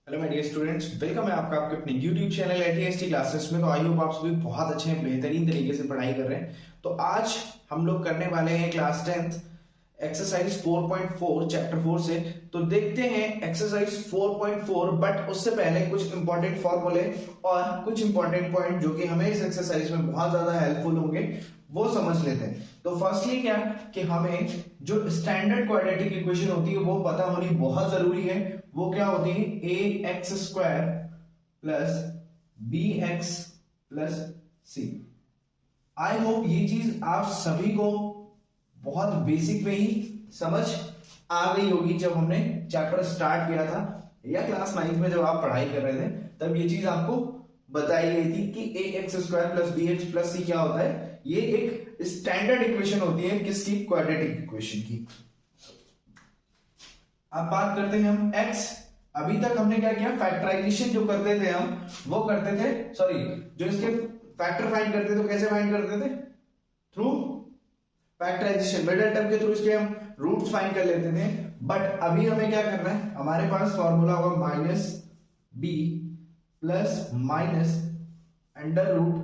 Hello my dear students, welcome है आपका आपके अपने यूट्यूब चैनल एटीएसटी क्लासेस में। तो आई होप आप सभी बहुत अच्छे हैं, बेहतरीन तरीके से पढ़ाई कर रहे हैं। तो आज हम लोग करने वाले हैं क्लास 10th एक्सरसाइज 4.4 चैप्टर 4 से। तो देखते हैं एक्सरसाइज 4.4, बट उससे पहले कुछ इंपॉर्टेंट फॉर्मूले और कुछ इंपॉर्टेंट पॉइंट जो कि हमें इस एक्सरसाइज में बहुत ज्यादा हेल्पफुल होंगे वो समझ लेते हैं। तो फर्स्टली क्या कि हमें जो स्टैंडर्ड क्वाड्रेटिक इक्वेशन होती है वो पता होनी बहुत जरूरी है। वो क्या होती है? A x square plus b x plus c. I hope ये चीज आप सभी को बहुत बेसिक में ही समझ आ गई होगी। जब हमने चैप्टर स्टार्ट किया था या क्लास 9th में जब आप पढ़ाई कर रहे थे तब ये चीज आपको बताई गई थी कि a x square plus b x plus c क्या होता है। ये एक स्टैंडर्ड इक्वेशन होती है किसकी? क्वाड्रेटिक इक्वेशन की। अब बात करते हैं हम x। अभी तक हमने क्या किया? फैक्टराइजेशन जो करते थे हम वो करते थे, सॉरी जो इसके फैक्टर फाइंड करते थे तो कैसे फाइंड करते थे? थ्रू फैक्टराइजेशन, मिडिल टर्म के थ्रू इसके हम रूट्स फाइंड कर लेते थे। बट अभी हमें क्या करना है? हमारे पास फॉर्मूला होगा minus B plus minus under root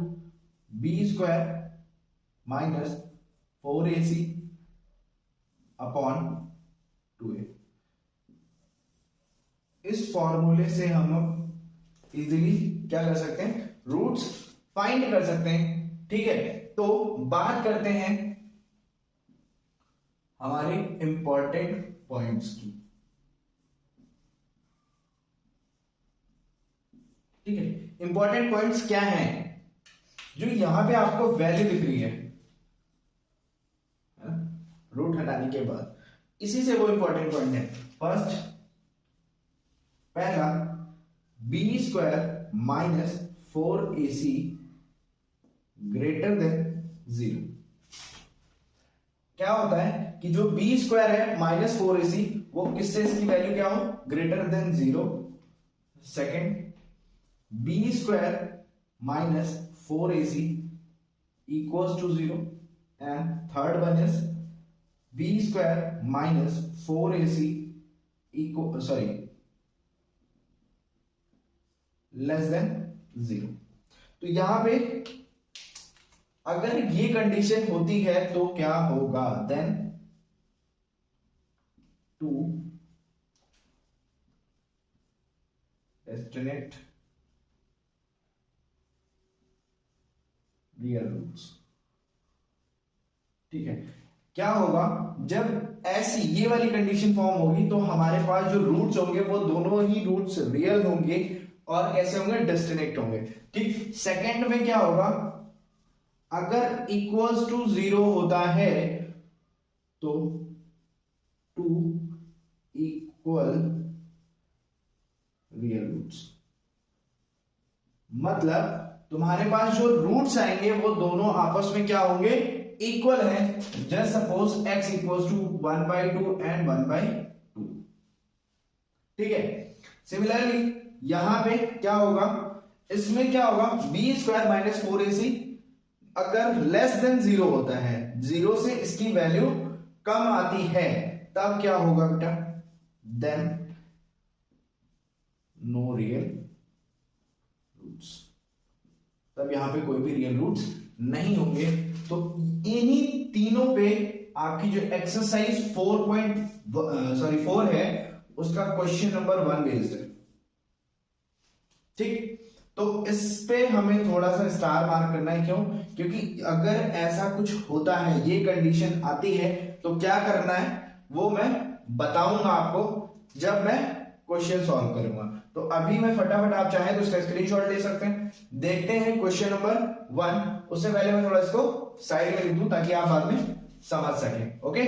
B square minus 4ac upon 2a। इस फॉर्मूले से हम इजीली क्या कर सकते हैं? रूट्स फाइंड कर सकते हैं। ठीक है, तो बात करते हैं हमारे इंपॉर्टेंट पॉइंट्स की। ठीक है, इंपॉर्टेंट पॉइंट्स क्या हैं जो यहां पे आपको वैल्यू दिख रही है रूट हटाने के बाद? इसी से वो इंपॉर्टेंट पॉइंट है। फर्स्ट पहला B square minus 4ac greater than 0। क्या होता है कि जो बी स्क्वायर है माइनस 4ac वो किससे इसकी वैल्यू क्या हो? Greater than 0। Second B square minus 4ac equals to 0। And third one is B square minus 4ac equal sorry less than 0। तो यहां पे अगर ये कंडीशन होती है तो क्या होगा? Then two estimate real roots. ठीक है, क्या होगा जब ऐसी ये वाली कंडीशन फॉर्म होगी तो हमारे पास जो रूट्स होंगे वो दोनों ही रूट्स रियल होंगे और कैसे होंगे? डिस्टिंक्ट होंगे। ठीक, सेकंड में क्या होगा? अगर इक्वल्स टू 0 होता है तो टू इक्वल रियल रूट्स। मतलब तुम्हारे पास जो रूट्स आएंगे वो दोनों आपस में क्या होंगे? इक्वल है। Just suppose x equals to 1/2 and 1/2। ठीक है, सिमिलरली यहां पे क्या होगा? इसमें क्या होगा? बी स्क्वायर माइनस 4ac अगर लेस देन 0 होता है, 0 से इसकी वैल्यू कम आती है तब क्या होगा बेटा? Then no real roots. तब यहां पे कोई भी रियल रूट्स नहीं होंगे। तो इन्हीं तीनों पे आपकी जो एक्सरसाइज 4 है उसका क्वेश्चन नंबर 1 बेस्ड है। ठीक, तो इस पे हमें थोड़ा सा स्टार मार्क करना है। क्यों? क्योंकि अगर ऐसा कुछ होता है, ये कंडीशन आती है तो क्या करना है वो मैं बताऊंगा आपको जब मैं क्वेश्चन सॉल्व करूंगा। तो अभी मैं फटाफट, आप चाहें तो इसका स्क्रीनशॉट ले सकते हैं। देखते हैं क्वेश्चन नंबर 1। उससे पहले मैं थोड़ा इसको साइड में लिख दूं ताकि आप बाद में समझ सकें। Okay,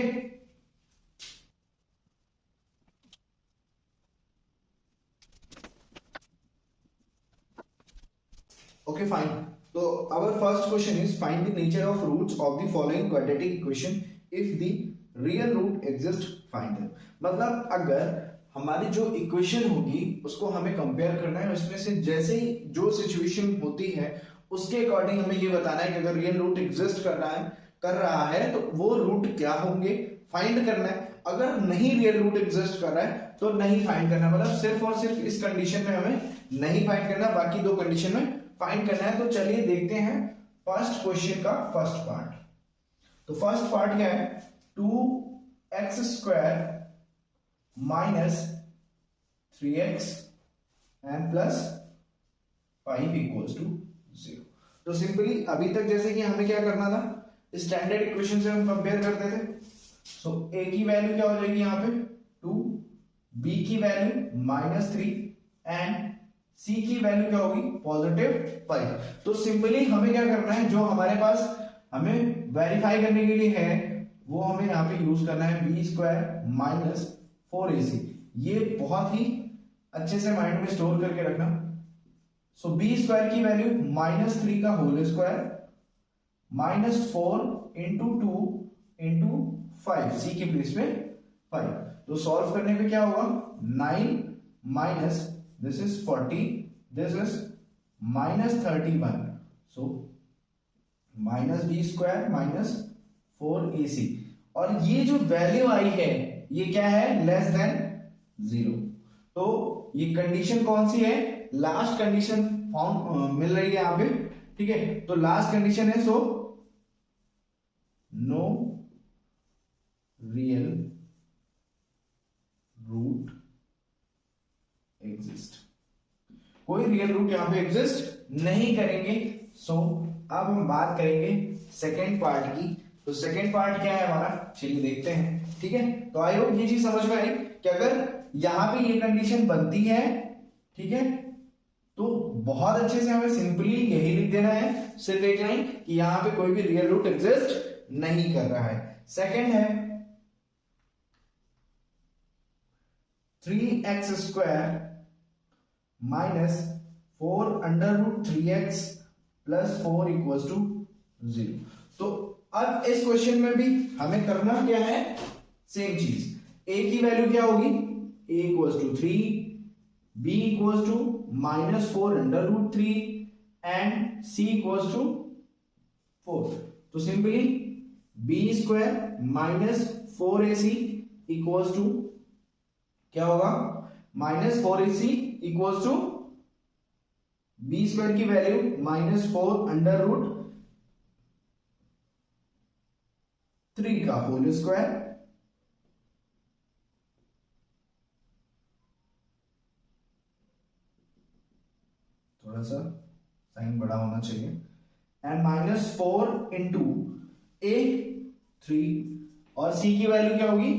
okay fine। so our first question is find the nature of roots of the following quadratic equation if the real root exist find them। मतलब अगर हमारी जो इक्वेशन होगी उसको हमें कंपेयर करना है, उसमें से जैसे ही जो सिचुएशन होती है उसके अकॉर्डिंग हमें ये बताना है कि अगर रियल रूट एग्जिस्ट कर रहा है तो वो रूट क्या होंगे फाइंड करना है। अगर नहीं रियल रूट एग्जिस्ट कर रहा है तो नहीं फाइंड करना, मतलब सिर्फ और सिर्फ इस कंडीशन में हमें नहीं फाइंड करना, बाकी दो कंडीशन में फाइंड करना है। तो चलिए देखते हैं फर्स्ट क्वेश्चन का फर्स्ट पार्ट। तो फर्स्ट पार्ट क्या है, 2x² minus 3x and plus 5 equals to 0। तो सिंपली अभी तक जैसे कि हमें क्या करना था, स्टैंडर्ड इक्वेशन से हम कंपेयर करते थे। सो a की वैल्यू क्या हो जाएगी यहाँ पे 2, b की वैल्यू -3 एंड c की वैल्यू क्या होगी +5। तो सिंपली हमें क्या करना है, जो हमारे पास हमें वेरीफाई करने के लिए है वो हमें यहाँ पे यूज करना है b² माइनस 4ac। ये बहुत ही अच्छे से माइंड में स्टोर करके रखना। सो b² की वैल्यू -3 का होल स्क्वायर -4 इंटू 2 इंटू 5, सी की प्लेस में 5। तो सॉल्व करने पे क्या होगा, 9 minus this is 40, this is -31। So -b² minus 4ac, और ये जो वैल्यू आई है ये क्या है, लेस देन 0। तो ये कंडीशन कौन सी है, लास्ट कंडीशन फाउंड मिल रही है यहां पे, ठीक है। तो लास्ट कंडीशन है, so no real root exist, कोई रियल रूट यहां पे एग्जिस्ट नहीं करेंगे। सो अब हम बात करेंगे सेकेंड पार्ट की। तो सेकेंड पार्ट क्या है हमारा, चलिए देखते हैं, ठीक है। तो आई होप ये चीज समझ में आई कि अगर यहां पे ये कंडीशन बनती है, ठीक है, तो बहुत अच्छे से हमें सिंपली यही लिख देना है, सिर्फ एक लाइन कि यहां पे कोई भी रियल रूट एग्जिस्ट नहीं कर रहा है। सेकेंड है 3x² minus 4√3x plus 4 equals to 0। तो अब इस क्वेश्चन में भी हमें करना क्या है, सेम चीज। a की वैल्यू क्या होगी, a equals to 3, b equals to -4√3 and c equals to 4। तो simply b² minus 4ac equals to क्या होगा, -4ac इक्वल्स टू b² की वैल्यू -4√3 का होल स्क्वायर थोड़ा सा साइन बड़ा होना चाहिए, एंड -4 इंटू a3 और c की वैल्यू क्या होगी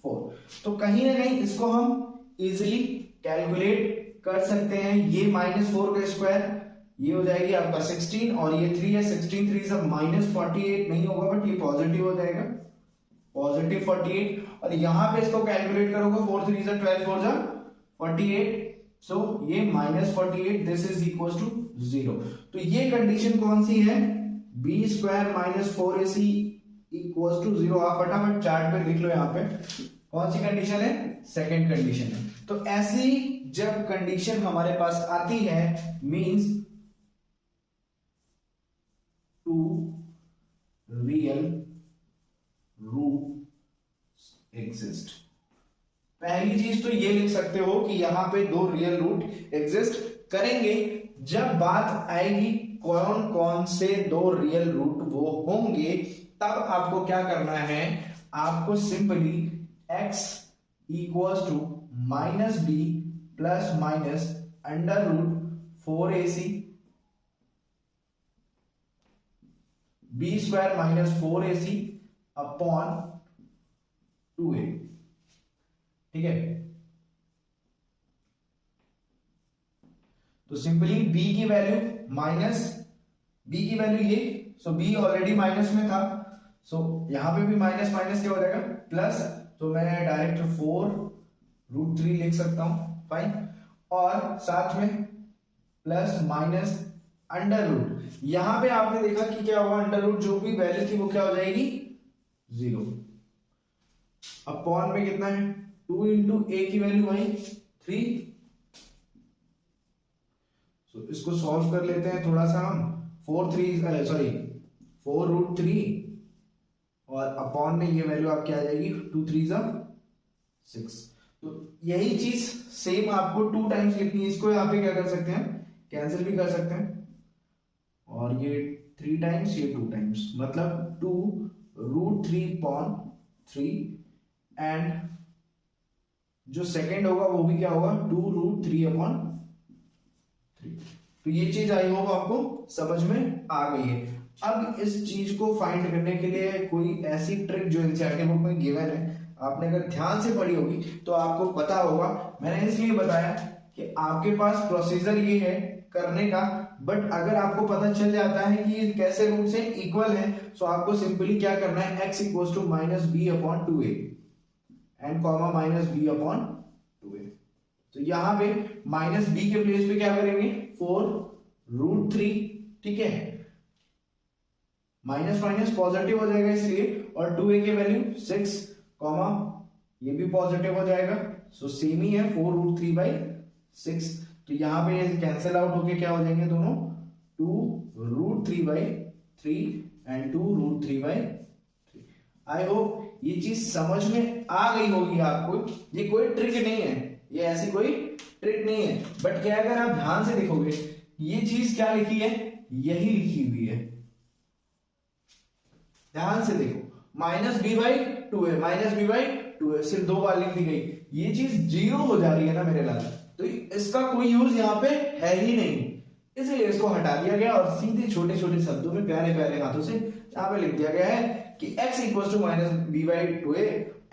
4। तो कहीं ना कहीं इसको हम इजीली कैलकुलेट कर सकते हैं। ये -4 का स्क्वायर ये हो जाएगी आपका 16, और ये 3 है, 16 3 सब -48 नहीं होगा, बट ये पॉजिटिव हो जाएगा, +48। और यहां पे इसको कैलकुलेट करोगे 4 3 से 12 4 जा 48। सो ये -48, दिस इज इक्वल टू 0। तो ये कंडीशन कौन सी है, b² minus 4ac equal to 0। आप फटाफट चार्ट पे लिख लो, यहाँ पे कौन सी कंडीशन है, सेकंड कंडीशन है। तो ऐसी जब कंडीशन हमारे पास आती है, means two real root exist. पहली चीज तो ये लिख सकते हो कि यहां पे दो रियल रूट एग्जिस्ट करेंगे। जब बात आएगी कौन कौन से दो रियल रूट वो होंगे, तब आपको क्या करना है, आपको simply x equals to -b plus minus √4ac b² minus 4ac upon 2a, ठीक है। तो सिंपली b की वैल्यू ये, सो b ऑलरेडी माइनस में था, सो यहां पे भी माइनस माइनस क्या हो जाएगा प्लस। तो मैं डायरेक्ट 4√3 लिख सकता हूं, फाइन, और साथ में प्लस माइनस √। यहां पे आपने देखा कि क्या हुआ, √, जो भी वैल्यू थी वो क्या हो जाएगी 0। अपॉन में कितना है 2 इंटू ए की वैल्यू वही 3। सो इसको सॉल्व कर लेते हैं थोड़ा सा हम। 4√3 और अपॉन में ये वैल्यू आपकी आ जाएगी 2 3 6। तो यही चीज सेम आपको 2 टाइम्स लिखनी है। इसको यहाँ पे क्या कर सकते हैं, कैंसिल भी कर सकते हैं, और ये 3 टाइम्स, ये 2 टाइम्स, मतलब 2√3/3, एंड जो सेकेंड होगा वो भी क्या होगा, 2√3/3। तो ये चीज आई होप आपको समझ में आ गई है। अब इस चीज को फाइंड करने के लिए कोई ऐसी ट्रिक जो एनसीईआरटी बुक में गिवन है, आपने अगर ध्यान से पढ़ी होगी तो आपको पता होगा। मैंने इसलिए बताया कि आपके पास प्रोसीजर ये है करने का, बट अगर आपको पता चल जाता है कि ये कैसे रूट से इक्वल है, तो आपको सिंपली क्या करना है, x equals to -b/2a and comma -b/2a। तो यहां पे -b के प्लेस पे क्या करेंगे, 4√3, ठीक है, माइनस माइनस पॉजिटिव हो जाएगा इसलिए, और 2a की वैल्यू 6, कॉमा ये भी पॉजिटिव हो जाएगा, सो सेम ही है 4√3/6। तो यहाँ पे कैंसिल आउट होके क्या हो जाएंगे दोनों, 2√3/3 एंड 2√3/3। आई होप ये चीज समझ में आ गई होगी आपको। ये कोई ट्रिक नहीं है, ये ऐसी कोई ट्रिक नहीं है, बट क्या अगर आप ध्यान से देखोगे ये चीज क्या लिखी है, यही लिखी हुई है, ध्यान से देखो, -b/2a सिर्फ 2 बार लिख दी गई, ये चीज 0 हो जा रही है ना मेरे लाल, तो इसका कोई यूज यहाँ पे है ही नहीं, इसलिए इसको हटा दिया गया और सीधे छोटे छोटे शब्दों में प्यारे प्यारे हाथों से यहाँ पे लिख दिया गया है कि x equal to -b/2a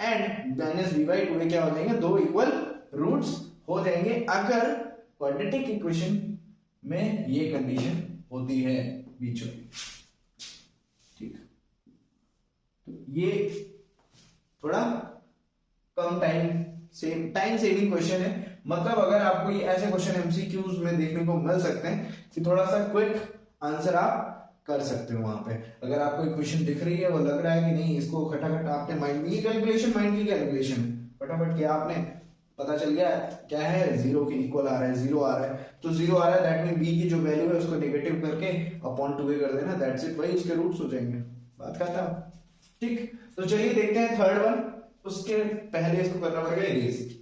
and -b/2a क्या हो जाएंगे, 2 इक्वल रूट्स हो जाएंगे अगर क्वाड्रेटिक इक्वेशन में ये कंडीशन होती है बीच में, ठीक। तो ये थोड़ा कम टाइम सेविंग क्वेश्चन है, मतलब अगर आपको ये ऐसे क्वेश्चन एमसीक्यूज में देखने को मिल सकते हैं कि थोड़ा सा क्विक आंसर आप कर सकते हो वहां पे। अगर आपको इक्वेशन दिख रही है, वो लग रहा है कि नहीं, इसको खटाखट आपने माइंड की कैलकुलेशन फटाफट किया आपने, पता चल गया क्या है, 0 के इक्वल आ रहा है, 0 आ रहा है, तो 0 आ रहा है, दैट मीन बी की जो वैल्यू है उसको नेगेटिव करके अपॉन 2a कर देना, दैट्स इट, वही उसके रूट्स हो जाएंगे, बात खत्म, ठीक। तो चलिए देखते हैं थर्ड वन, उसके पहले इसको करना पड़ेगा इरेज।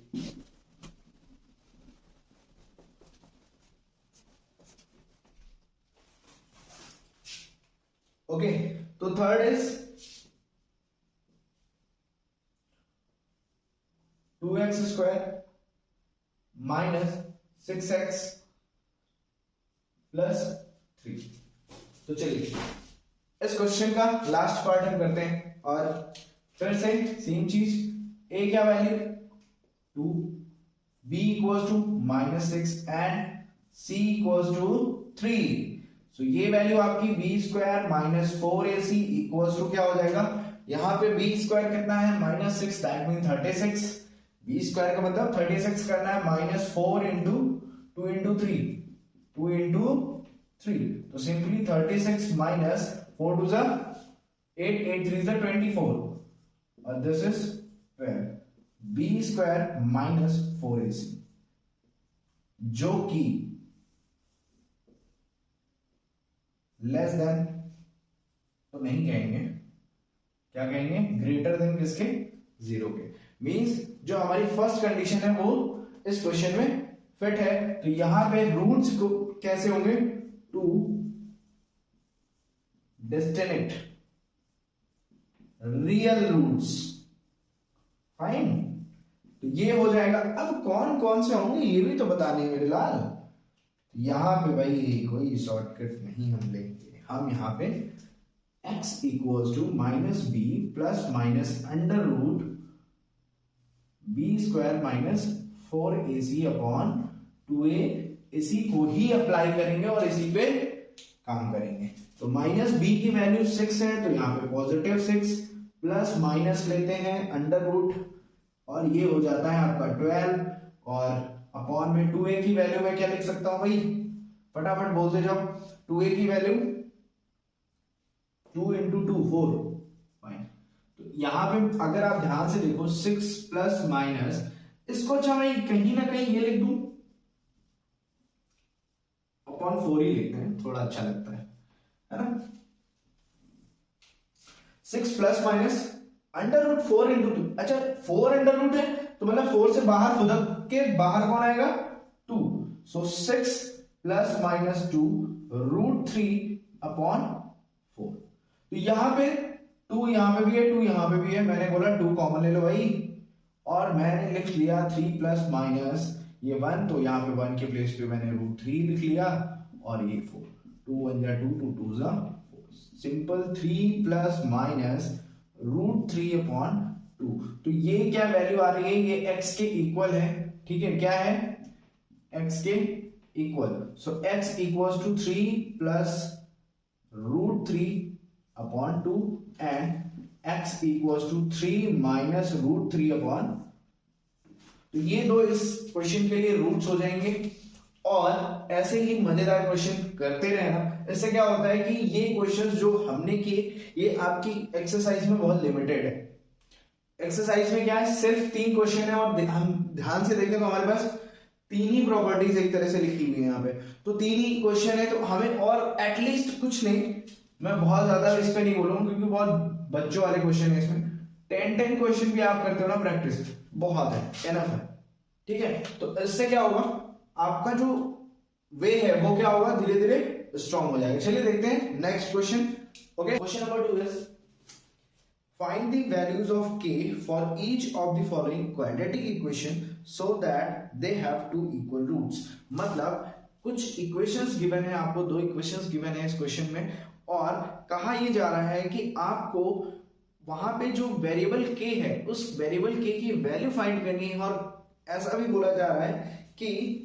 ओके, तो थर्ड इज 2x² - 6x + 3। तो चलिए इस क्वेश्चन का लास्ट पार्ट हम करते हैं, और फिर से सेम चीज, a क्या वैल्यू 2, b equals to -6 and c equals to 3। So ये वैल्यू आपकी b² - 4ac इक्वल्स टू क्या हो जाएगा, यहाँ पे b² कितना है, -6, दैट मीन 36, b² का मतलब 36 करना है, -4 इंटू 2 इंटू 3, 2 इंटू 3, तो सिंपली 36 माइनस 4 2 जा 8, 8 3 जा 24, और दिस इज b² - 4ac, जो कि लेस देन तो नहीं कहेंगे, क्या कहेंगे, ग्रेटर देन किसके, 0 के। मींस जो हमारी फर्स्ट कंडीशन है वो इस क्वेश्चन में फिट है। तो यहां पे रूट्स को कैसे होंगे, 2 डिस्टिंक्ट रियल रूट्स, फाइन। तो ये हो जाएगा। अब कौन कौन से होंगे ये भी तो बताने मेरे लाल। यहां पे भाई कोई शॉर्टकट नहीं हम लेंगे, हम यहां पे x equals to -b plus minus under root b² - 4ac upon 2a, इसी को ही अप्लाई करेंगे और इसी पे काम करेंगे। तो -b की वैल्यू 6 है, तो यहाँ पे पॉजिटिव 6 प्लस माइनस लेते हैं अंडर रूट, और ये हो जाता है आपका 12, और अपॉन में 2a की वैल्यू मैं क्या लिख सकता हूं भाई, फटाफट बोलते जाओ, 2a की वैल्यू 2 इंटू 2 4, फाइन। तो यहां पे अगर आप ध्यान से देखो 6 प्लस माइनस, इसको अच्छा मैं कहीं ना कहीं ये लिख दूं, अपॉन 4 ही लिखते हैं, थोड़ा अच्छा लगता है ना। 6 plus minus under root 4 into 2, अच्छा 4 अंडर रूट है तो मतलब 4 से बाहर फुदक के बाहर कौन आएगा 2, सो 6 प्लस माइनस 2 √3/4। तो यहां पे 2 यहां पे भी है 2 यहां पे भी है, मैंने बोला 2 कॉमन ले लो भाई, और मैंने लिख लिया 3 प्लस माइनस ये 1, तो यहाँ पे 1 के प्लेस पे मैंने √3 लिख लिया, और ये 4, 2 1 जा 2 2 2 जा 4, सिंपल 3 प्लस माइनस √3/2। तो ये क्या वैल्यू आ रही है, ये x के इक्वल है, ठीक है, क्या है x के equal, so x equals to 3 plus √3/2 and x equals to 3 minus √3/2। तो ये दो इस क्वेश्चन के लिए रूट्स हो जाएंगे, और ऐसे ही मजेदार क्वेश्चन करते रहना। इससे क्या होता है कि ये क्वेश्चंस जो हमने किए ये आपकी एक्सरसाइज में बहुत लिमिटेड है। एक्सरसाइज में क्या है, सिर्फ 3 क्वेश्चन है, और हम ध्यान से देखें तो हमारे पास 3 ही प्रॉपर्टीज एक तरह से लिखी हुई है यहाँ पे, तो 3 ही क्वेश्चन है, तो हमें और एटलीस्ट कुछ नहीं, मैं बहुत ज्यादा इस पे नहीं बोलूंगा क्योंकि बहुत बच्चों वाले क्वेश्चन है, इसमें 10 क्वेश्चन भी आप करते हो ना प्रैक्टिस, बहुत है, एनफ है, ठीक है। तो इससे क्या होगा, आपका जो वे है वो क्या होगा, धीरे धीरे स्ट्रॉन्ग हो जाएगा। चलिए देखते हैं next question. Okay, question number 2 is find the values of k for each of the following quadratic equation so that they have two equal roots। मतलब कुछ इक्वेशंस गिवन है आपको, 2 इक्वेशंस गिवन है इस क्वेश्चन में, और कहा यह जा रहा है कि आपको वहां पे जो वेरिएबल k है उस वेरिएबल k की वैल्यू फाइंड करनी है, और ऐसा भी बोला जा रहा है कि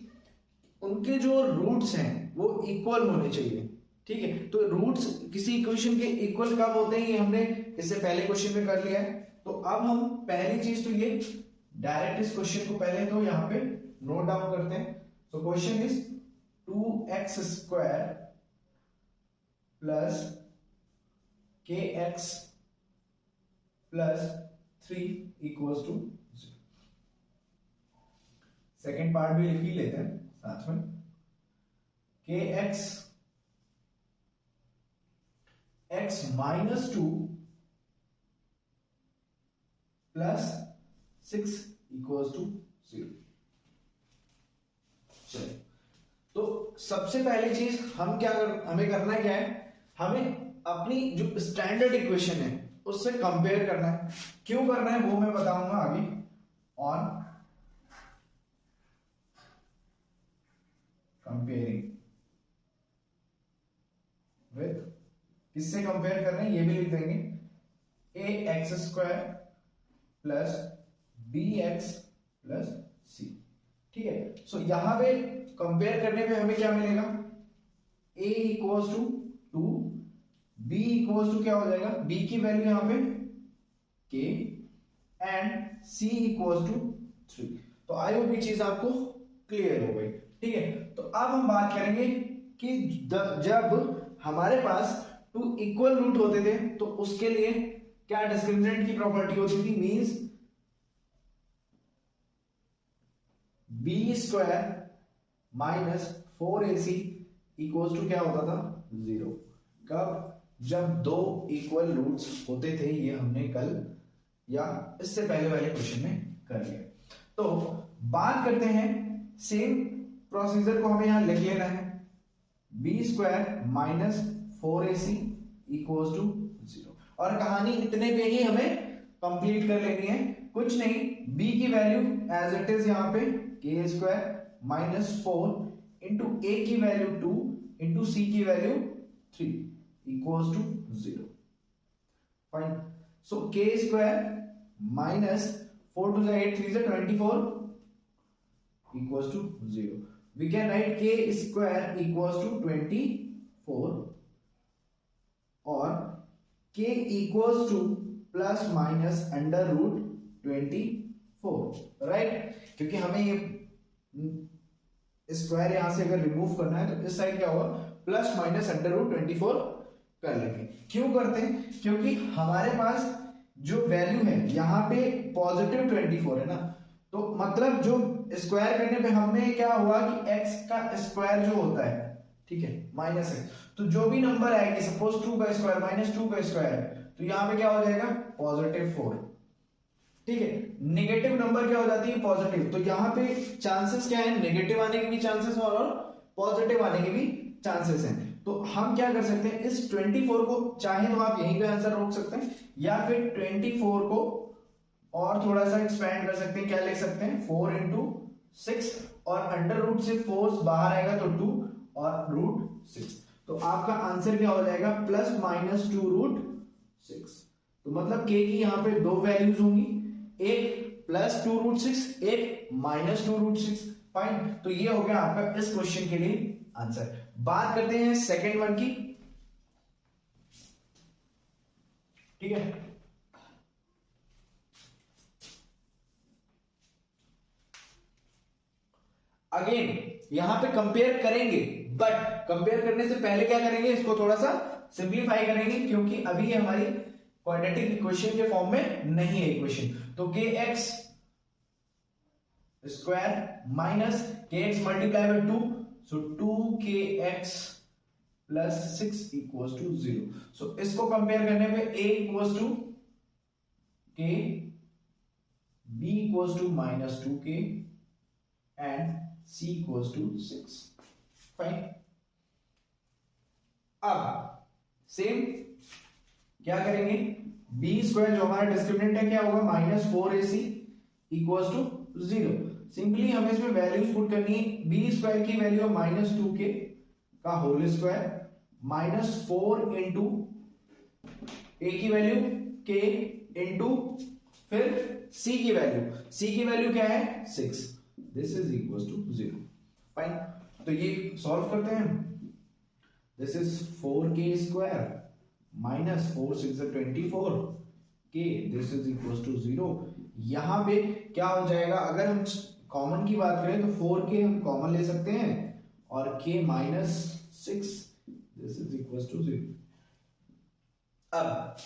उनके जो रूट्स हैं वो इक्वल होने चाहिए, ठीक है। तो रूट्स किसी इक्वेशन के इक्वल कब होते हैं, ये हमने इससे पहले क्वेश्चन में कर लिया है। तो अब हम पहली चीज तो ये डायरेक्ट इस क्वेश्चन को पहले तो यहाँ पे नोट डाउन करते हैं। So question is 2x² plus kx plus 3 equals to 0। Second part भी लिख ही लेते हैं साथ में, kx x minus 2 plus 6 equals to 0। चलिए, तो सबसे पहली चीज हमें करना क्या है, हमें अपनी जो स्टैंडर्ड इक्वेशन है उससे कंपेयर करना है। क्यों करना है वो मैं बताऊंगा आगे। ऑन कंपेयरिंग विद, किससे कंपेयर कर रहे हैं ये भी लिख देंगे, ax² plus bx plus c, ठीक है। सो यहां पे कंपेयर करने पे हमें क्या मिलेगा, a equals to 2, b equals to क्या हो जाएगा, b की वैल्यू यहां पे k and c equals to 3। तो आई होप ये चीज आपको क्लियर हो गई, ठीक है। तो अब हम बात करेंगे कि जब हमारे पास 2 इक्वल रूट होते थे तो उसके लिए क्या डिस्क्रिमिनेंट की प्रॉपर्टी होती थी, means b² minus 4ac equals to क्या होता था 0। कब, जब 2 इक्वल रूट्स होते थे, ये हमने कल या इससे पहले वाले क्वेश्चन में कर लिया। तो बात करते हैं, सेम प्रोसीजर को हमें यहां लिख लेना है, b² minus 4ac equals to 0, और कहानी इतने पे ही हमें कंप्लीट कर लेनी है, कुछ नहीं। b की वैल्यू एज इट इज यहां पे k² माइनस 4 इंटू a की वैल्यू 2 इंटू c की value 3 equals to 0। Fine, so k² minus 4 2 8 3 24 equals to 0। we can write k² equals to 24 और k equals to plus minus under root 24, right. क्योंकि हमें ये square यहां से अगर remove करना है तो इस साइड क्या होगा, प्लस माइनस अंडर रूट 24 कर लेंगे। क्यों करते हैं, क्योंकि हमारे पास जो वैल्यू है यहाँ पे पॉजिटिव 24 है ना, तो मतलब जो स्क्वायर करने पे हमें क्या हुआ कि x का स्क्वायर जो होता है, ठीक है, माइनस है, तो जो भी नंबर आएगी, सपोज 2 का स्क्वायर माइनस 2 का स्क्वायर है, तो यहाँ पे क्या हो जाएगा पॉजिटिव 4, ठीक है। नेगेटिव नंबर क्या हो जाती है, पॉजिटिव। तो यहाँ पे चांसेस क्या है, नेगेटिव आने के भी चांसेस और पॉजिटिव आने के भी चांसेस हैं। तो हम क्या कर सकते हैं, इस 24 को चाहे तो आप यहीं पे आंसर रोक सकते हैं, या फिर 24 को और थोड़ा सा एक्सपेंड कर सकते हैं। क्या लिख सकते हैं, 4 इंटू 6, और अंडर रूट से 4 बाहर आएगा तो 2 और रूट 6। तो आपका आंसर क्या हो जाएगा, प्लस माइनस 2 रूट 6। तो मतलब के की यहाँ पे दो वैल्यूज होंगी, एक प्लस 2 रूट 6, एक माइनस 2 रूट 6। फाइन। तो ये हो गया आपका इस क्वेश्चन के लिए आंसर। बात करते हैं सेकेंड वन की। ठीक है, अगेन यहां पे कंपेयर करेंगे, बट कंपेयर करने से पहले क्या करेंगे, इसको थोड़ा सा सिंप्लीफाई करेंगे, क्योंकि अभी ये हमारी क्वाड्रेटिक इक्वेशन के फॉर्म में नहीं है इक्वेशन। तो k x square minus k x multiply by 2, so 2kx plus 6 equals to 0। So इसको कंपेयर करने पे a equals to k, b equals to minus 2k and c equals to 6। Fine. अब same क्या करेंगे, b square जो हमारा discriminant है क्या होगा, minus 4ac equals to 0। Simply हमें इसमें वैल्यूज पुट करनी है। बी स्क्वायर की वैल्यू है माइनस 2k का whole square minus 4 into a की वैल्यू k इंटू फिर c की वैल्यू क्या है 6, this is equal to 0। Fine. तो ये सॉल्व करते हैं। This is 4k square minus 4 6 24 k, this is equal to 0। यहां पे क्या हो जाएगा, अगर हम कॉमन की बात करें तो 4k हम कॉमन ले सकते हैं और k minus 6, this is equal to 0। अब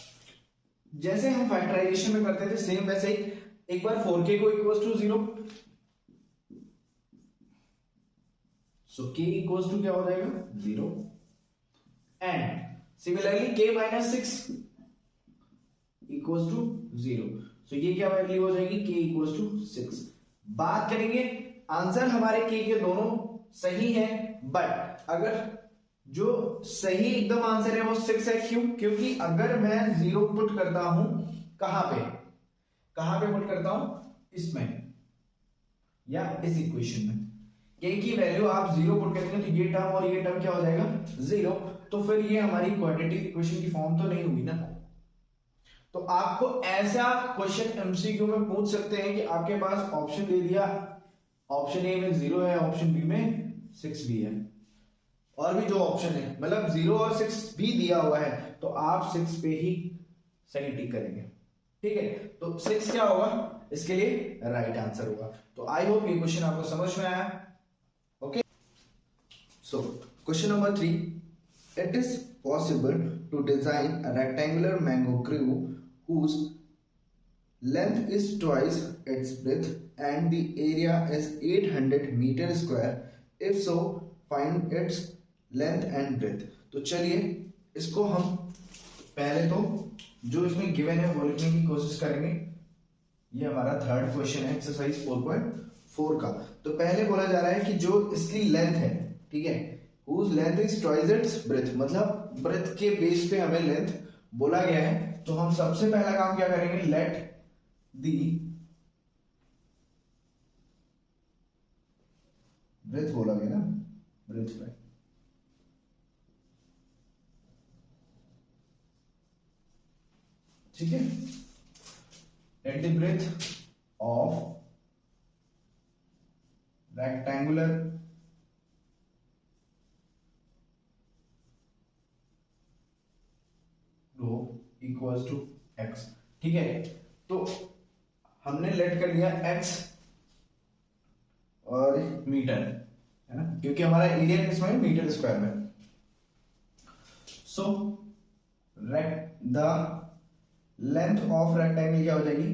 जैसे हम फैक्टराइजेशन में करते थे सेम वैसे ही एक बार 4k को equal to 0, so k equal to क्या हो जाएगा 0, and similarly k minus 6 equal to 0। So ये क्या वैल्यू हो जाएगी, k इक्वल टू 6। बात करेंगे, आंसर हमारे k के दोनों सही है, बट अगर जो सही एकदम आंसर है वो 6 है। क्यों, क्योंकि अगर मैं 0 पुट करता हूं कहां पे पुट करता हूं, इसमें या इस इक्वेशन में, k की वैल्यू आप 0 पुट करेंगे तो ये टर्म और ये टर्म क्या हो जाएगा 0। तो फिर ये हमारी क्वाड्रेटिक इक्वेशन की फॉर्म तो नहीं हुई ना। तो आपको ऐसा क्वेश्चन एमसीक्यू में पूछ सकते हैं कि आपके पास ऑप्शन दे दिया, ऑप्शन ए में 0 है, ऑप्शन बी में 6 भी है, और भी जो ऑप्शन है, मतलब 0 और 6 भी दिया हुआ है, तो आप 6 पे ही सही टिक करेंगे। ठीक है, तो 6 क्या होगा, इसके लिए राइट आंसर होगा। तो आई होप ये क्वेश्चन आपको समझ में आया। Okay, so question number 3, it is possible to design a rectangular mango grove whose length is twice its breadth and the area is 800 meter square. If so, find its length and breadth. तो चलिए इसको हम पहले तो जो इसमें given है वो लिखने की कोशिश करेंगे। ये हमारा थर्ड क्वेश्चन है एक्सरसाइज 4.4 का। तो पहले बोला जा रहा है कि जो इसकी लेंथ है, ठीक है, whose length is twice its breadth, मतलब ब्रेथ के बेस पे हमें लेंथ बोला गया है। तो हम सबसे पहला काम क्या करेंगे, लेट दी ब्रेथ बोला गया ना, ब्रेथ पे ठीक है, let the breadth of rectangular equals to x। ठीक है, तो हमने लेट कर लिया x और मीटर, है ना, क्योंकि हमारा एरिया किसमें है, मीटर स्क्वायर में। So the length of rectangle क्या हो जाएगी,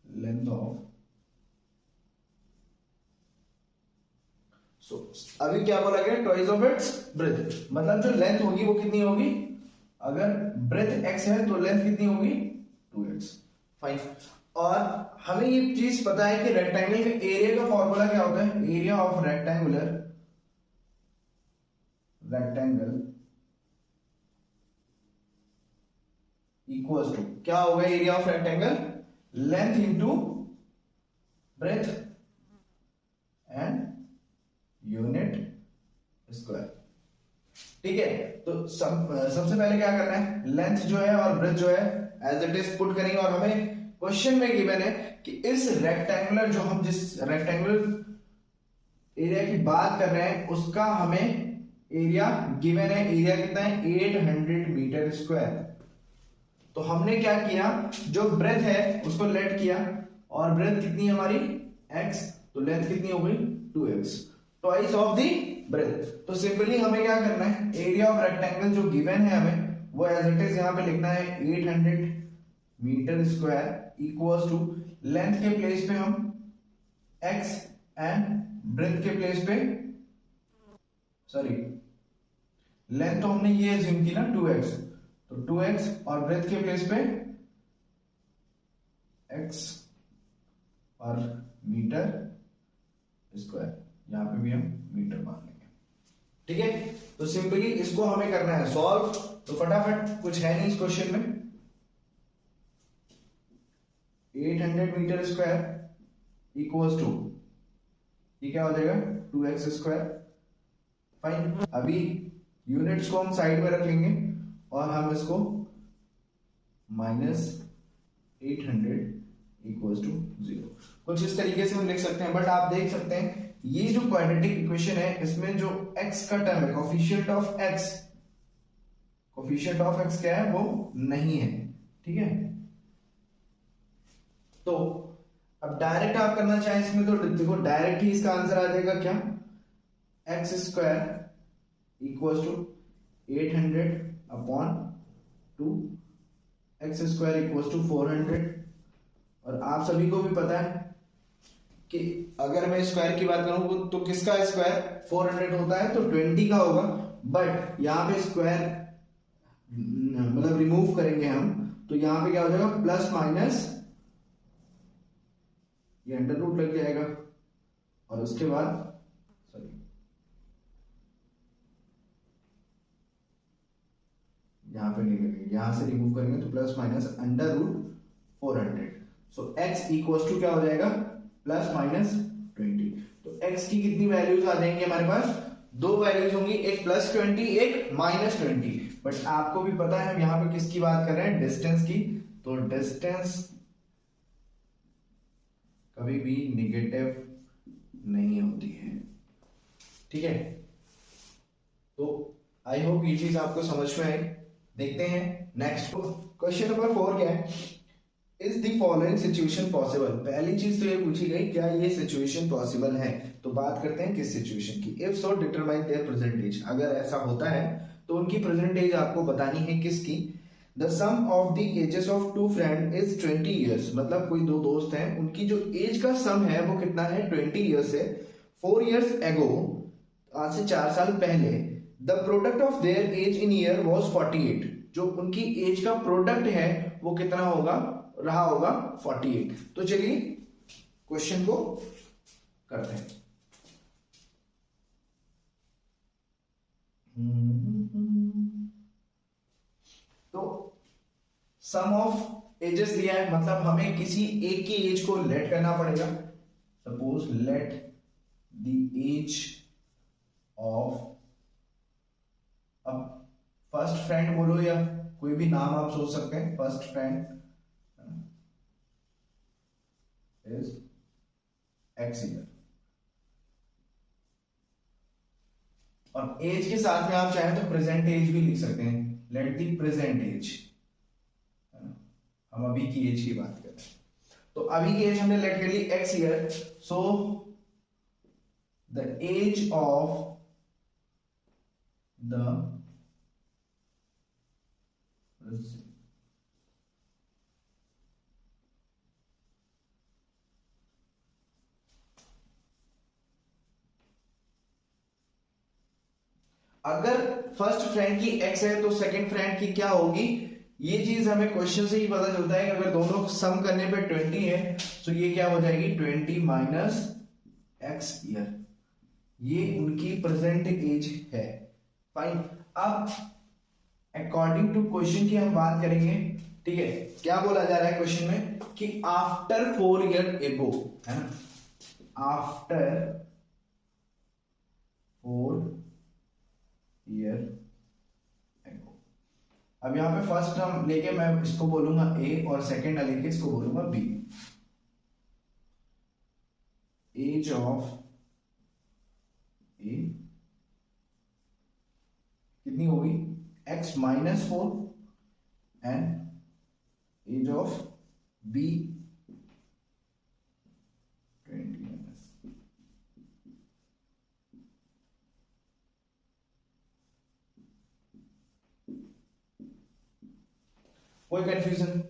लेंथ ऑफ, अभी क्या बोला गया, ट्वाइस ऑफ इट्स ब्रेथ, मतलब जो लेंथ होगी वो कितनी होगी, अगर ब्रेथ x है तो लेंथ कितनी होगी 2x। फाइन। और हमें ये चीज पता है कि रेक्टेंगल के एरिया का फॉर्मूला क्या होता है, area of rectangle equals to क्या होगा, area of rectangle length into breadth and unit square. ठीक है, तो सबसे पहले क्या करना है, लेंथ जो है और ब्रेथ जो है एज इट इज पुट करेंगे। और हमें क्वेश्चन में गिवन है कि इस रेक्टेंगुलर, जो हम जिस रेक्टेंगुलर एरिया की बात कर रहे हैं उसका हमें एरिया गिवन है। एरिया कितना है 800 मीटर स्क्वायर। तो हमने क्या किया, जो ब्रेथ है उसको लेट किया और ब्रेथ कितनी है हमारी x, तो लेंथ कितनी हो गई 2x, twice of the breadth. तो सिंपली हमें क्या करना है, एरिया ऑफ रेक्टेंगल जो गिवन है हमें वो एज इट इज यहां पे लिखना है 800 meter square equals to length के प्लेस पे हम x एंड ब्रेथ के प्लेस पे, सॉरी लेंथ तो हमने ये एज्यूम की ना 2x, तो 2x और ब्रेथ के प्लेस पे x और मीटर स्क्वायर, यहां पे भी हम मीटर मान लेंगे। ठीक है, तो सिंपली इसको हमें करना है सॉल्व। तो फटाफट, कुछ है नहीं इस क्वेश्चन में, 800 मीटर स्क्वायर इक्वल्स टू ये क्या हो जाएगा 2x स्क्वायर। फाइन। अभी यूनिट्स को हम साइड में रख लेंगे और हम इसको -800 इक्वल्स टू 0, कुछ इस तरीके से हम लिख सकते हैं। बट आप देख सकते हैं ये जो क्वाड्रेटिक इक्वेशन है इसमें जो x का टर्म है, कोफिशिएंट ऑफ x क्या है, वो नहीं है। ठीक है, तो अब डायरेक्ट आप करना चाहें इसमें तो देखो डायरेक्ट ही इसका आंसर आ जाएगा क्या, x square equals to 800 upon 2, x square equals to 400। और आप सभी को भी पता है कि अगर मैं स्क्वायर की बात करूं तो किसका स्क्वायर 400 होता है, तो 20 का होगा। बट यहां पे स्क्वायर मतलब रिमूव करेंगे हम, तो यहां पे क्या हो जाएगा प्लस माइनस, ये अंडर रूट लग जाएगा और उसके बाद सॉरी यहां पे नहीं लगेगा, यहां से रिमूव करेंगे तो plus minus under root 400। So x equals to क्या हो जाएगा प्लस माइनस 20। तो x की कितनी वैल्यूज आ जाएंगी हमारे पास, दो वैल्यूज होंगी, एक +20 एक -20। बट आपको भी पता है हम यहां पे किसकी बात कर रहे हैं, डिस्टेंस की। तो डिस्टेंस कभी भी निगेटिव नहीं होती है। ठीक है, तो आई होप ये चीज आपको समझ में आई। देखते हैं नेक्स्ट क्वेश्चन नंबर 4 क्या है, is the following situation possible. पहली चीज तो ये पूछी गई क्या ये सिचुएशन पॉसिबल है, तो बात करते हैं किस सिचुएशन की। If so determine their present age, अगर ऐसा होता है तो उनकी प्रेजेंट एज आपको बतानी है किसकी। The sum of the ages of two friend is 20 years, मतलब कोई दो दोस्त हैं उनकी जो एज का सम है वो कितना है 20 ईयर्स है। 4 ईयर्स एगो, आज से 4 साल पहले, the product of their age in year was 48, जो उनकी एज का प्रोडक्ट है वो कितना होगा, रहा होगा 48। तो चलिए क्वेश्चन को करते हैं। तो सम ऑफ एजेस दिया है, मतलब हमें किसी एक की एज को लेट करना पड़ेगा। Suppose let the age of, अब फर्स्ट फ्रेंड बोलो या कोई भी नाम आप सोच सकते हैं, first friend is x year. और एज के साथ में आप चाहें तो प्रेजेंट एज भी लिख सकते हैं, लेट दी प्रेजेंट एज, हम अभी की एज की बात करते हैं। तो अभी की एज हमने लेट कर ली x year, so the age of the अगर फर्स्ट फ्रेंड की x है तो सेकंड फ्रेंड की क्या होगी, ये चीज हमें क्वेश्चन से ही पता चलता है कि अगर दोनों सम करने पे 20 है तो ये क्या हो जाएगी 20 माइनस x ईयर, ये उनकी प्रेजेंट एज है। फाइन। अब अकॉर्डिंग टू क्वेश्चन की हम बात करेंगे, ठीक है। क्या बोला जा रहा है क्वेश्चन में कि आफ्टर 4 ईयर एगो, है ना, आफ्टर 4 ईयर एगो। अब यहां पे फर्स्ट टर्म लेके मैं इसको बोलूंगा ए और सेकंड लेके इसको बोलूंगा बी। एज ऑफ ए कितनी होगी x minus 4 and age of b 20 minus. कोई कंफ्यूजन?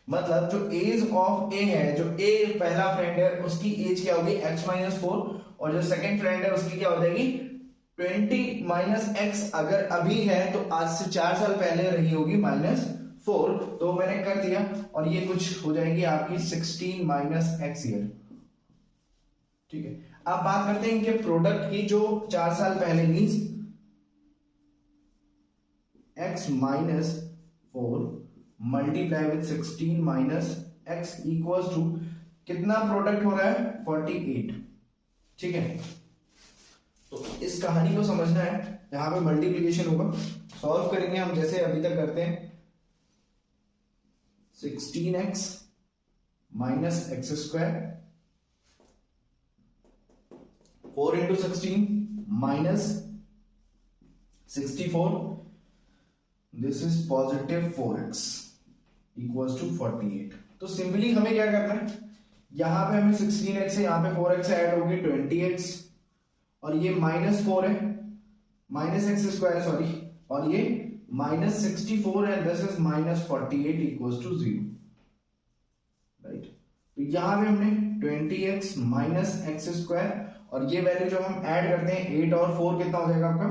मतलब जो एज ऑफ ए है, जो ए पहला फ्रेंड है उसकी एज क्या होगी x माइनस 4, और जो सेकंड फ्रेंड है उसकी क्या हो जाएगी 20 माइनस एक्स। अगर अभी है तो आज से 4 साल पहले रही होगी -4, तो मैंने कर दिया, और ये कुछ हो जाएगी आपकी 16 माइनस एक्स ईयर, ठीक है। अब बात करते हैं इनके प्रोडक्ट की, जो 4 साल पहले means x minus 4 multiply with 16 minus x equals to कितना प्रोडक्ट हो रहा है 48, ठीक है। तो इस कहानी को समझना है, यहां पे मल्टीप्लिकेशन होगा, सॉल्व करेंगे हम जैसे अभी तक करते हैं। 16x minus x square 4 into 16 minus 64, this is positive 4x equals to 48। तो सिंपली हमें क्या करना है, यहां पे हमें 16x है, यहां पे 4x ऐड होगी 20x, और ये -4 है, माइनस एक्स स्क्वायर सॉरी, और ये -64 है, this is -48 equals to 0, right. तो यहां पे हमने 20x माइनस एक्स स्क्वायर, और ये वैल्यू जब हम ऐड करते हैं 8 और 4 कितना हो जाएगा आपका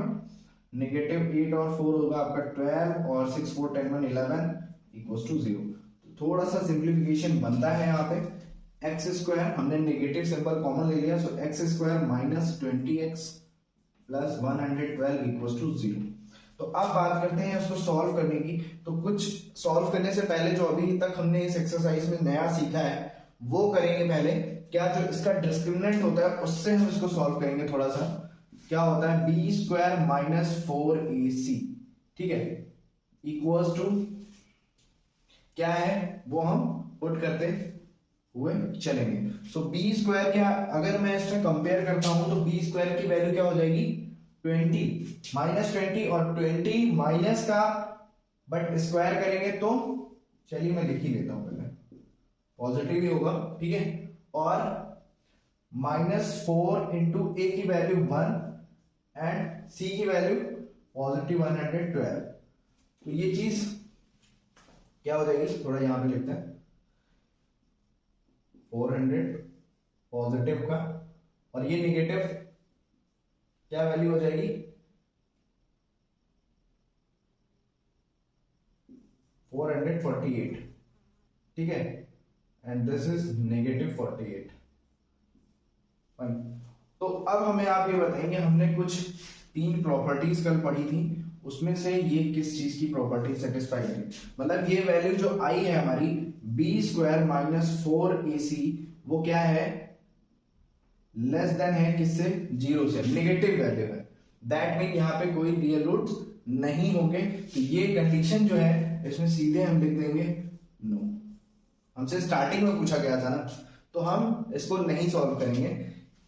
-8 और 4 होगा आपका 12, और 6 4 10 1 11 इक्वल्स टू 0। तो थोड़ा सा सिंप्लीफिकेशन बनता है यहाँ पे, एक्स स्क्वायर हमने नेगेटिव सिंबल कॉमन ले लिया, so x square minus 20x plus 112 equals to 0। तो अब बात करते हैं उसको सॉल्व करने की। तो कुछ सॉल्व करने से पहले जो अभी तक हमने इस एक्सरसाइज में नया सीखा है वो करेंगे पहले। क्या जो इसका डिस्क्रिमिनेंट होता है उससे हम इसको सॉल्व करेंगे थोड़ा सा। क्या होता है बी स्क्वायर माइनस 4ac, ठीक है, इक्वल्स टू क्या है वो हम पुट करते हुए चलेंगे। सो बी स्क्वायर क्या, अगर मैं इसमें कंपेयर करता हूं तो बी स्क्वायर की वैल्यू क्या हो जाएगी 20 माइनस 20, और 20 माइनस का बट स्क्वायर करेंगे तो चलिए मैं लिख ही लेता हूं पहले, पॉजिटिव ही होगा, ठीक है। और -4 इंटू ए की वैल्यू 1 एंड सी की वैल्यू पॉजिटिव 112। तो ये चीज क्या हो जाएगी, थोड़ा यहां पे लिखते हैं 400 पॉजिटिव का, और ये निगेटिव क्या वैल्यू हो जाएगी 448, ठीक है, एंड दिस इज -48। फाइन। तो अब हमें आप ये बताएंगे, हमने कुछ 3 प्रॉपर्टीज कल पढ़ी थी, उसमें से ये किस चीज की प्रॉपर्टी सेटिस्फाई है। मतलब ये वैल्यू जो आई है हमारी बी स्क्वायर माइनस 4ac, वो क्या है लेस देन है किससे 0 से, नेगेटिव वैल्यू है। दैट मीन यहाँ पे कोई रियल रूट्स नहीं होंगे। तो ये कंडीशन जो है इसमें सीधे हम लिख देंगे नो। हमसे स्टार्टिंग में पूछा गया था ना, तो हम इसको नहीं सॉल्व करेंगे।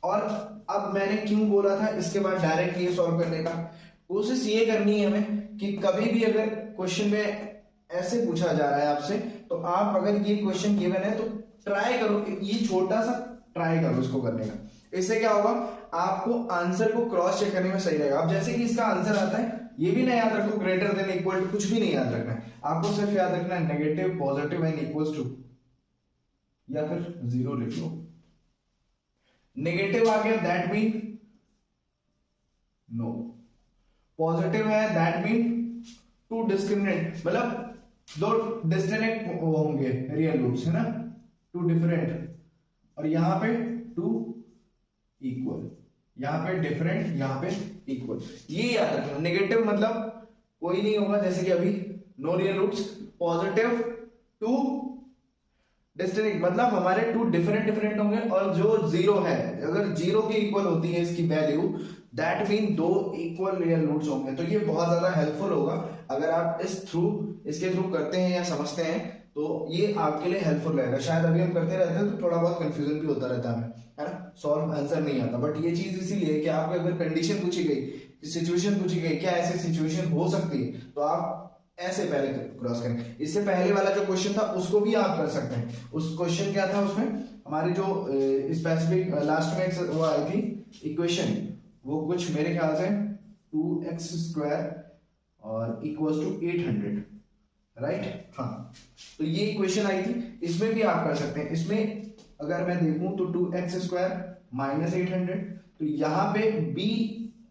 और अब मैंने क्यों बोला था इसके बाद डायरेक्ट ये सॉल्व करने का, कोशिश ये करनी है हमें कि कभी भी अगर क्वेश्चन में ऐसे पूछा जा रहा है आपसे, तो आप अगर ये क्वेश्चन गिवन है तो ट्राई करो, ये छोटा सा ट्राई करो इसको करने का। इससे क्या होगा, आपको आंसर को क्रॉस चेक करने में सही रहेगा। अब जैसे कि इसका आंसर आता है, ये भी ना याद रखो ग्रेटर देन इक्वल टू, कुछ भी नहीं याद रखना है आपको, सिर्फ याद रखना है negative positive and equals to, या फिर 0 लिख लो। नेगेटिव आ गया दैट मीन नो, पॉजिटिव है दैट मीन टू डिस्क्रिमिनेट, मतलब दो डिस्क्रिमिनेट होंगे रियल रूट्स, है ना, टू डिफरेंट, और यहां पे टू इक्वल, यहां पे डिफरेंट, यहां पे इक्वल। ये याद रखना, नेगेटिव मतलब कोई नहीं होगा, जैसे कि अभी no real roots, positive two distinct मतलब हमारे टू डिफरेंट डिफरेंट होंगे, और जो जीरो है, अगर जीरो के इक्वल होती है इसकी वैल्यू, दैट मीन दो इक्वल रियल रूट्स होंगे। तो ये बहुत ज्यादा हेल्पफुल होगा अगर आप इसके थ्रू करते हैं या समझते हैं, तो ये आपके लिए हेल्पफुल रहेगा। शायद अभी हम करते रहते हैं तो थोड़ा बहुत कंफ्यूजन भी होता रहता है ना, सॉल्व आंसर नहीं आता, बट ये चीज इसीलिए कि आपको अगर कंडीशन पूछी गई, सिचुएशन पूछी गई, क्या ऐसी सिचुएशन हो सकती है, तो आप ऐसे पहले क्रॉस करें। इससे पहले वाला जो क्वेश्चन था उसको भी आप कर सकते हैं। उस क्वेश्चन क्या था, उसमें हमारी जो स्पेसिफिक लास्ट में एक वो आई थी इक्वेशन, वो कुछ मेरे ख्याल से 2x² और इक्वल्स टू 800, राइट। हाँ, तो ये इक्वेशन आई थी, इसमें भी आप कर सकते हैं। इसमें अगर मैं देखूं तो 2x² माइनस 800, तो यहाँ पे b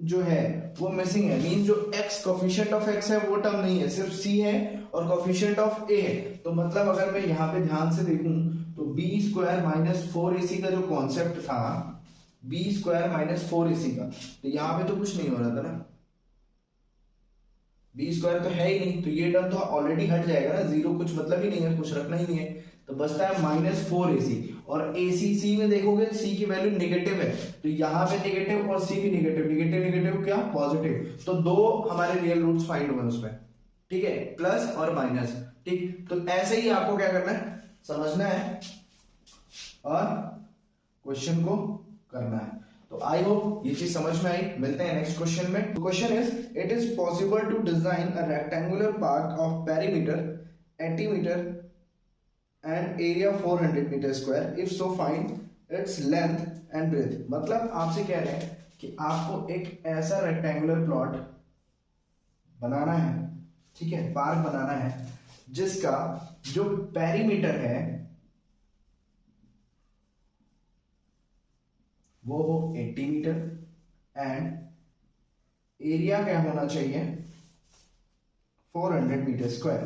जो है वो मिसिंग है, मींस जो x कोफिशिएंट ऑफ x है वो टर्म नहीं है, सिर्फ c है और कोफिशिएंट ऑफ a है। तो मतलब अगर मैं यहाँ पे ध्यान से देखूं तो b² माइनस 4ac का जो कॉन्सेप्ट था, b² माइनस 4ac का, तो यहाँ पे तो कुछ नहीं हो रहा था ना, b² तो है ही नहीं, तो ये टर्म तो ऑलरेडी हट जाएगा ना, जीरो कुछ मतलब ही नहीं है, कुछ रखना ही नहीं है, तो बचता है -4ac। और ac में देखोगे c की वैल्यू नेगेटिव है, तो यहाँ पे नेगेटिव और c भी नेगेटिव, नेगेटिव नेगेटिव क्या पॉजिटिव, तो दो हमारे रियल रूट्स फाइंड हुए उसमें, ठीक है, प्लस और माइनस। ठीक, तो ऐसे ही आपको क्या करना है, समझना है और क्वेश्चन को करना है। तो आई होप ये चीज समझ में आई। मिलते हैं नेक्स्ट क्वेश्चन में। Question is, it is possible to design a rectangular park of perimeter 80 meter and area 400 meter square, if so find its length and breadth. मतलब आपसे कह रहे हैं कि आपको एक ऐसा रेक्टेंगुलर प्लॉट बनाना है, ठीक है, पार्क बनाना है, जिसका जो पेरीमीटर है वो हो 80 मीटर एंड एरिया क्या होना चाहिए 400 मीटर स्क्वायर।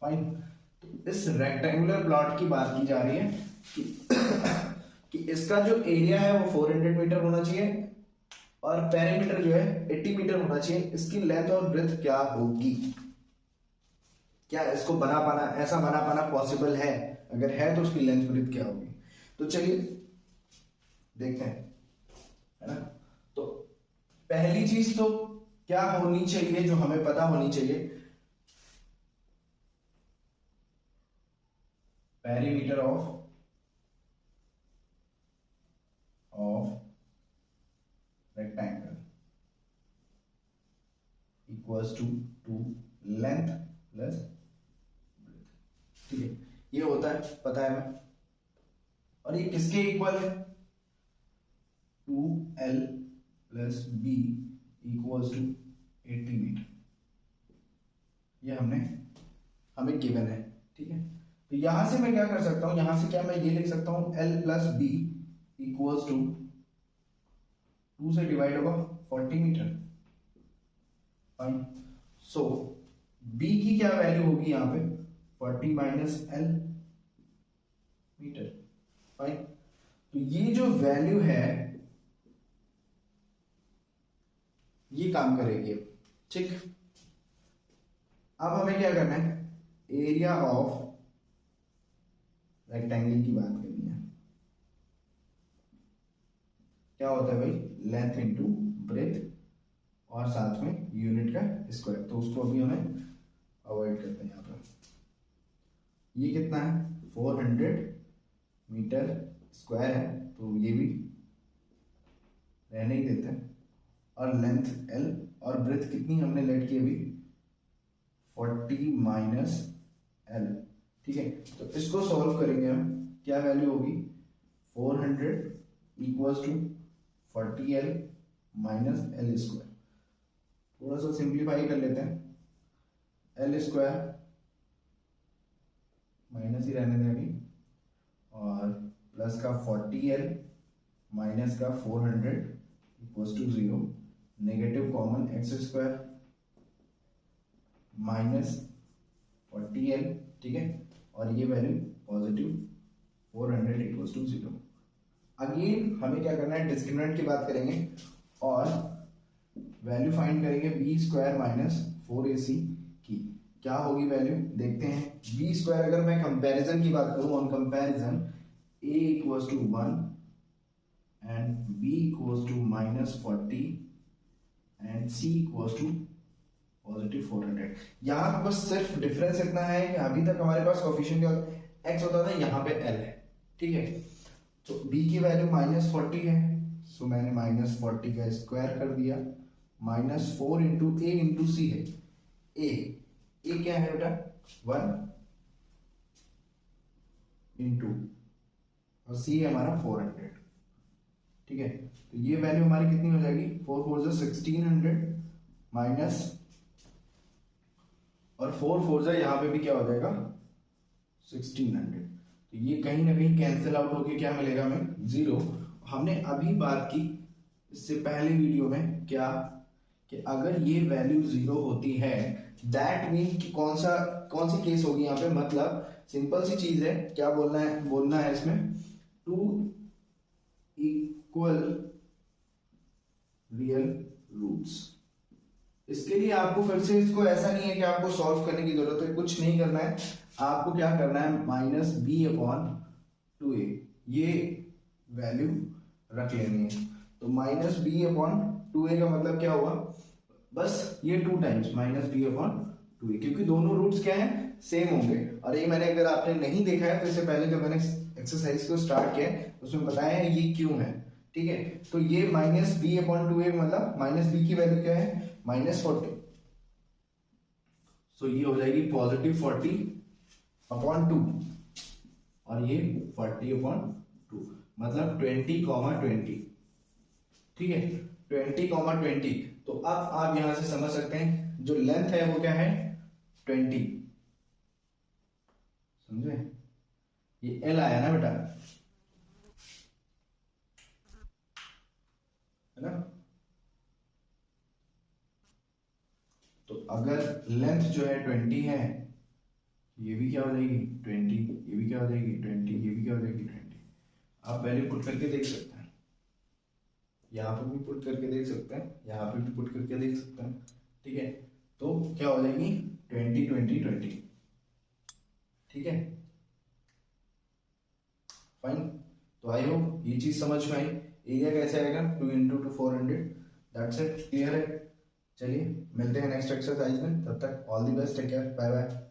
फाइन, तो इस रेक्टेंगुलर प्लॉट की बात की जा रही है कि इसका जो एरिया है वो 400 मीटर होना चाहिए और पेरीमीटर जो है 80 मीटर होना चाहिए। इसकी लेंथ और ब्रेथ क्या होगी, क्या इसको बना पाना, ऐसा बना पाना पॉसिबल है, अगर है तो उसकी लेंथ ब्रेथ क्या होगी। तो चलिए देखते हैं, है ना। तो पहली चीज तो क्या होनी चाहिए, जो हमें पता होनी चाहिए, perimeter of rectangle equals to length plus breadth, ठीक है, ये होता है, पता है हमें। और ये किसके इक्वल है, 2l plus b equals to 80 meter, ये हमें गिवन है, ठीक है। तो यहां से मैं क्या कर सकता हूं, यहां से क्या मैं ये लिख सकता हूं, l plus b equals to 2 से डिवाइड होगा 40 मीटर। फाइन, सो b की क्या वैल्यू होगी यहाँ पे 40 माइनस l मीटर। फाइन, तो ये जो वैल्यू है ये काम करेगी, ठीक। अब हमें क्या करना है, एरिया ऑफ रेक्टेंगल की बात करनी है। क्या होता है भाई, लेंथ इनटू ब्रेथ और साथ में यूनिट का स्क्वायर, तो उसको अभी हमें अवॉइड करते हैं। यहाँ पर ये कितना है 400 मीटर स्क्वायर है, तो ये भी रहने ही देते हैं। और लेंथ l और ब्रेथ कितनी हमने लेट की अभी 40 माइनस l, ठीक है। तो इसको सॉल्व करेंगे हम, क्या वैल्यू होगी 400 equals to 40l minus l square. थोड़ा सा सिंप्लीफाई कर लेते हैं, l स्क्वायर माइनस ही रहने दें अभी, और प्लस का 40l माइनस का 400 equals to 0, negative common x square minus 40l, ठीक है, और ये value positive 400 equals to 0। Again हमें क्या करना है, डिस्क्रिमिनेंट की बात करेंगे और वैल्यू फाइंड करेंगे बी स्क्वायर माइनस 4ac की। क्या होगी वैल्यू देखते हैं। बी स्क्वायर अगर मैं कंपैरिजन की बात करूं, on comparison a equals to 1 and b equals to minus 40 and c equals to positive 400। यहाँ पर बस सिर्फ डिफरेंस इतना है कि अभी तक हमारे पास कोफिशिएंट क्या x होता था, यहाँ पे l है, ठीक है। तो b की वैल्यू माइनस 40 है, सो मैंने माइनस 40 का स्क्वायर कर दिया, माइनस 4 इंटू ए इंटू सी है। ए क्या है बेटा 1 इंटू और सी है हमारा 400, ठीक है। तो ये वैल्यू हमारी कितनी हो जाएगी, 4 4 जा 1600 माइनस और 4 4 जा यहाँ पे भी क्या हो जाएगा 1600। तो ये कहीं ना कहीं कैंसिल आउट होके क्या मिलेगा हमें 0। हमने अभी बात की इससे पहले वीडियो में क्या कि अगर ये वैल्यू 0 होती है दैट मीन कि कौन सी केस होगी यहाँ पे, मतलब सिंपल सी चीज है, क्या बोलना है इसमें, 2 इक्वल रियल रूट्स। इसके लिए आपको फिर से इसको ऐसा नहीं है कि आपको सॉल्व करने की जरूरत है, कुछ नहीं करना है, आपको क्या करना है माइनस बी अपॉन 2a ये वैल्यू रख लेनी है। तो माइनस बी अपॉन 2a का मतलब क्या हुआ, बस ये 2 times minus B upon 2a, क्योंकि दोनों रूट्स क्या है सेम होंगे। और ये मैंने अगर आपने नहीं देखा है तो इससे पहले जब मैंने एक्सरसाइज को स्टार्ट किया उसमें बताया है ये क्यों है, ठीक है। तो ये माइनस बी अपॉन 2a मतलब माइनस बी की वैल्यू क्या है माइनस 40, सो ये हो जाएगी पॉजिटिव 40 अपॉन 2 और ये 40 अपॉन 2 मतलब 20, ठीक है, 20, तो अब आप यहां से समझ सकते हैं जो लेंथ है वो क्या है 20, समझे, ये L आया ना बेटा, है ना। तो अगर लेंथ जो है 20 है, ये भी क्या हो जाएगी 20, ये भी क्या हो जाएगी 20, ये भी क्या हो जाएगी 20। आप वैल्यू पुट करके देख सकते हैं, यहाँ पे भी पुट करके देख सकते हैं, यहाँ पे भी पुट करके देख सकते हैं, ठीक है। तो क्या हो जाएगी 20, ठीक है, फाइन। तो आई होप ये चीज समझ में आई। एरिया कैसे आएगा 2 इंटू 400, दैट्स इट, क्लियर है। चलिए मिलते हैं नेक्स्ट एक्सरसाइज में, तब तक all the best, take care, bye bye.